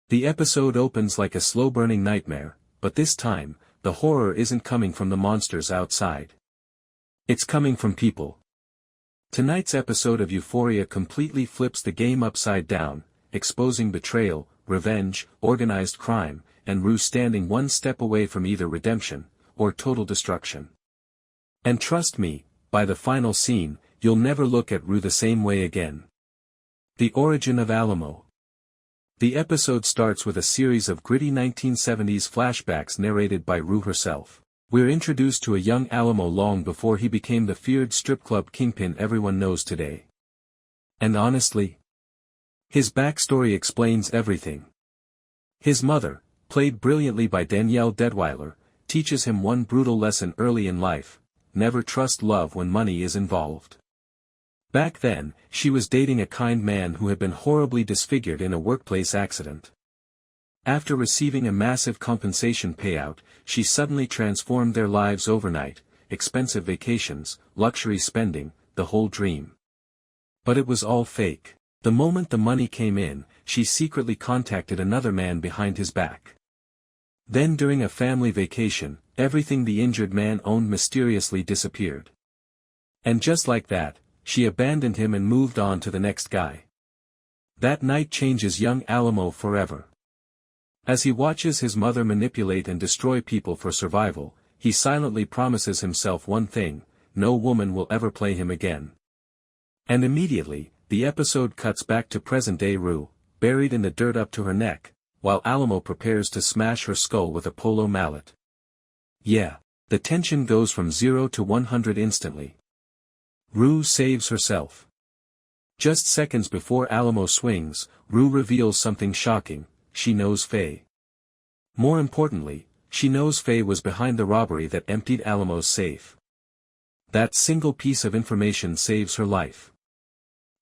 The episode opens like a slow-burning nightmare, but this time, the horror isn't coming from the monsters outside. It's coming from people. Tonight's episode of Euphoria completely flips the game upside down, exposing betrayal, revenge, organized crime, and Rue standing one step away from either redemption, or total destruction. And trust me, by the final scene, you'll never look at Rue the same way again. The origin of Alamo. The episode starts with a series of gritty 1970s flashbacks narrated by Rue herself. We're introduced to a young Alamo long before he became the feared strip club kingpin everyone knows today. And honestly, his backstory explains everything. His mother, played brilliantly by Danielle Deadwyler, teaches him one brutal lesson early in life: never trust love when money is involved. Back then, she was dating a kind man who had been horribly disfigured in a workplace accident. After receiving a massive compensation payout, she suddenly transformed their lives overnight: expensive vacations, luxury spending, the whole dream. But it was all fake. The moment the money came in, she secretly contacted another man behind his back. Then during a family vacation, everything the injured man owned mysteriously disappeared. And just like that, she abandoned him and moved on to the next guy. That night changes young Alamo forever. As he watches his mother manipulate and destroy people for survival, he silently promises himself one thing: no woman will ever play him again. And immediately, the episode cuts back to present-day Rue, buried in the dirt up to her neck, while Alamo prepares to smash her skull with a polo mallet. Yeah, the tension goes from 0 to 100 instantly. Rue saves herself. Just seconds before Alamo swings, Rue reveals something shocking: she knows Faye. More importantly, she knows Faye was behind the robbery that emptied Alamo's safe. That single piece of information saves her life.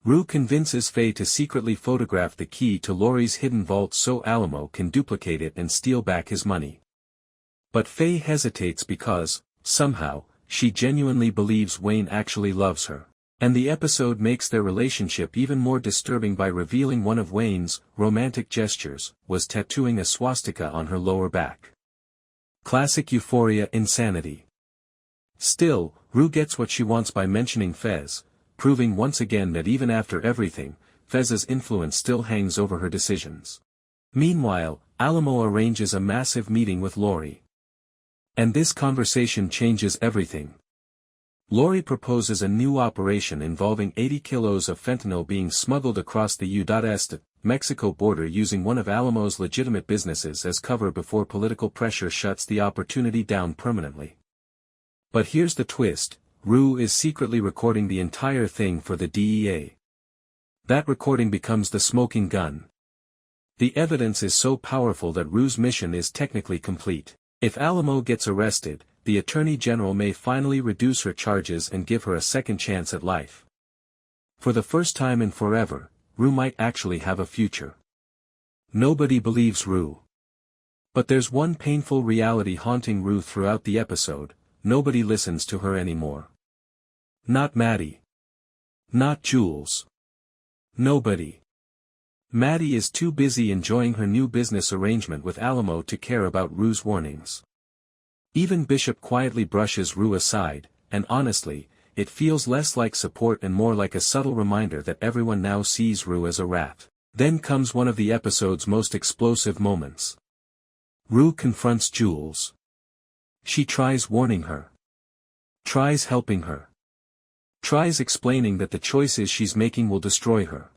Rue convinces Faye to secretly photograph the key to Laurie's hidden vault so Alamo can duplicate it and steal back his money. But Faye hesitates because, somehow, she genuinely believes Wayne actually loves her. And the episode makes their relationship even more disturbing by revealing one of Wayne's romantic gestures was tattooing a swastika on her lower back. Classic Euphoria insanity. Still, Rue gets what she wants by mentioning Fez, proving once again that even after everything, Fez's influence still hangs over her decisions. Meanwhile, Alamo arranges a massive meeting with Laurie. And this conversation changes everything. Laurie proposes a new operation involving 80 kilos of fentanyl being smuggled across the U.S. Mexico border using one of Alamo's legitimate businesses as cover before political pressure shuts the opportunity down permanently. But here's the twist: Rue is secretly recording the entire thing for the DEA. That recording becomes the smoking gun. The evidence is so powerful that Rue's mission is technically complete. If Alamo gets arrested, the Attorney General may finally reduce her charges and give her a second chance at life. For the first time in forever, Rue might actually have a future. Nobody believes Rue. But there's one painful reality haunting Rue throughout the episode: nobody listens to her anymore. Not Maddie. Not Jules. Nobody. Maddie is too busy enjoying her new business arrangement with Alamo to care about Rue's warnings. Even Bishop quietly brushes Rue aside, and honestly, it feels less like support and more like a subtle reminder that everyone now sees Rue as a rat. Then comes one of the episode's most explosive moments. Rue confronts Jules. She tries warning her. Tries helping her. Tries explaining that the choices she's making will destroy her.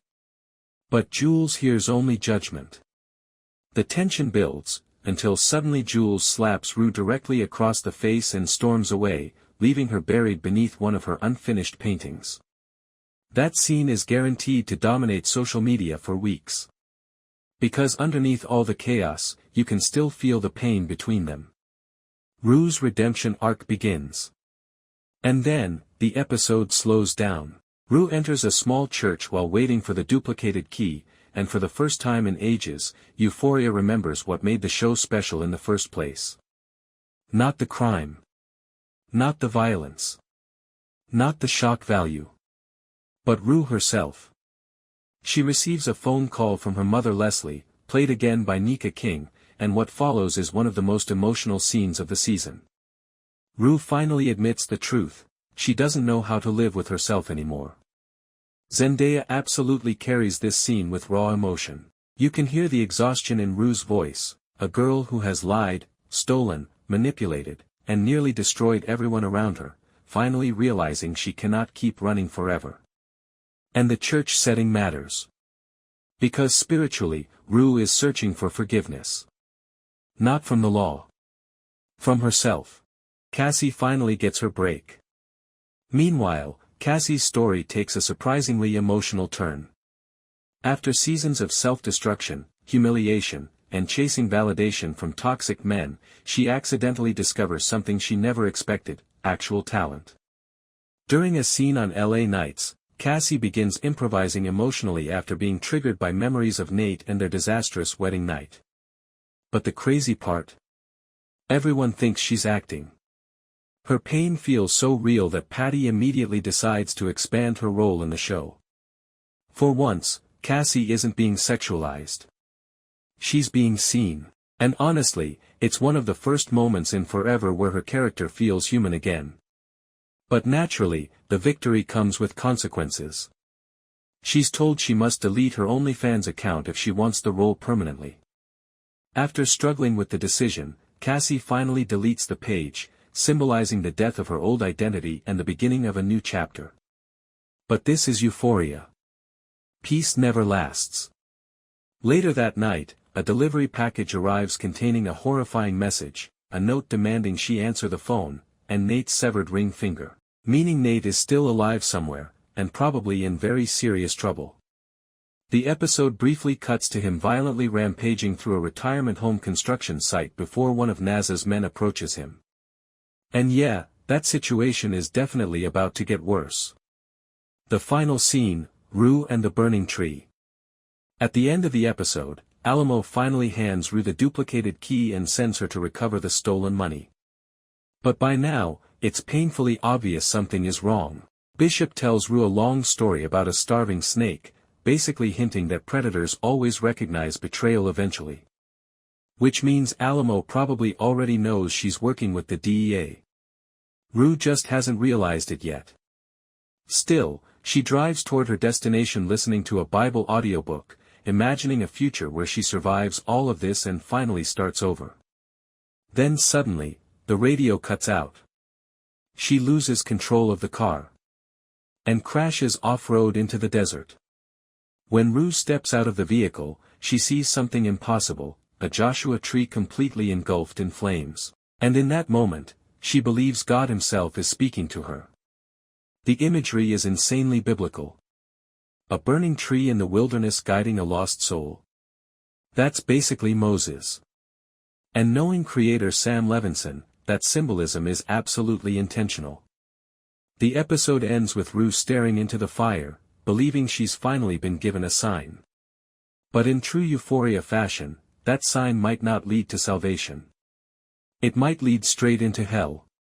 But Jules hears only judgment. The tension builds, until suddenly Jules slaps Rue directly across the face and storms away, leaving her buried beneath one of her unfinished paintings. That scene is guaranteed to dominate social media for weeks. Because underneath all the chaos, you can still feel the pain between them. Rue's redemption arc begins. And then, the episode slows down. Rue enters a small church while waiting for the duplicated key, and for the first time in ages, Euphoria remembers what made the show special in the first place. Not the crime. Not the violence. Not the shock value. But Rue herself. She receives a phone call from her mother Leslie, played again by Nika King, and what follows is one of the most emotional scenes of the season. Rue finally admits the truth: she doesn't know how to live with herself anymore. Zendaya absolutely carries this scene with raw emotion. You can hear the exhaustion in Rue's voice, a girl who has lied, stolen, manipulated, and nearly destroyed everyone around her, finally realizing she cannot keep running forever. And the church setting matters. Because spiritually, Rue is searching for forgiveness. Not from the law. From herself. Cassie finally gets her break. Meanwhile, Cassie's story takes a surprisingly emotional turn. After seasons of self-destruction, humiliation, and chasing validation from toxic men, she accidentally discovers something she never expected: actual talent. During a scene on LA Nights, Cassie begins improvising emotionally after being triggered by memories of Nate and their disastrous wedding night. But the crazy part? Everyone thinks she's acting. Her pain feels so real that Patty immediately decides to expand her role in the show. For once, Cassie isn't being sexualized. She's being seen. And honestly, it's one of the first moments in Forever where her character feels human again. But naturally, the victory comes with consequences. She's told she must delete her OnlyFans account if she wants the role permanently. After struggling with the decision, Cassie finally deletes the page, symbolizing the death of her old identity and the beginning of a new chapter. But this is Euphoria. Peace never lasts. Later that night, a delivery package arrives containing a horrifying message, a note demanding she answer the phone, and Nate's severed ring finger. Meaning Nate is still alive somewhere, and probably in very serious trouble. The episode briefly cuts to him violently rampaging through a retirement home construction site before one of NASA's men approaches him. And yeah, that situation is definitely about to get worse. The final scene, Rue and the burning tree. At the end of the episode, Alamo finally hands Rue the duplicated key and sends her to recover the stolen money. But by now, it's painfully obvious something is wrong. Bishop tells Rue a long story about a starving snake, basically hinting that predators always recognize betrayal eventually. Which means Alamo probably already knows she's working with the DEA. Rue just hasn't realized it yet. Still, she drives toward her destination listening to a Bible audiobook, imagining a future where she survives all of this and finally starts over. Then suddenly, the radio cuts out. She loses control of the car. And crashes off-road into the desert. When Rue steps out of the vehicle, she sees something impossible, a Joshua tree completely engulfed in flames. And in that moment, she believes God himself is speaking to her. The imagery is insanely biblical. A burning tree in the wilderness guiding a lost soul. That's basically Moses. And knowing creator Sam Levinson, that symbolism is absolutely intentional. The episode ends with Rue staring into the fire, believing she's finally been given a sign. But in true Euphoria fashion, that sign might not lead to salvation. It might lead straight into hell.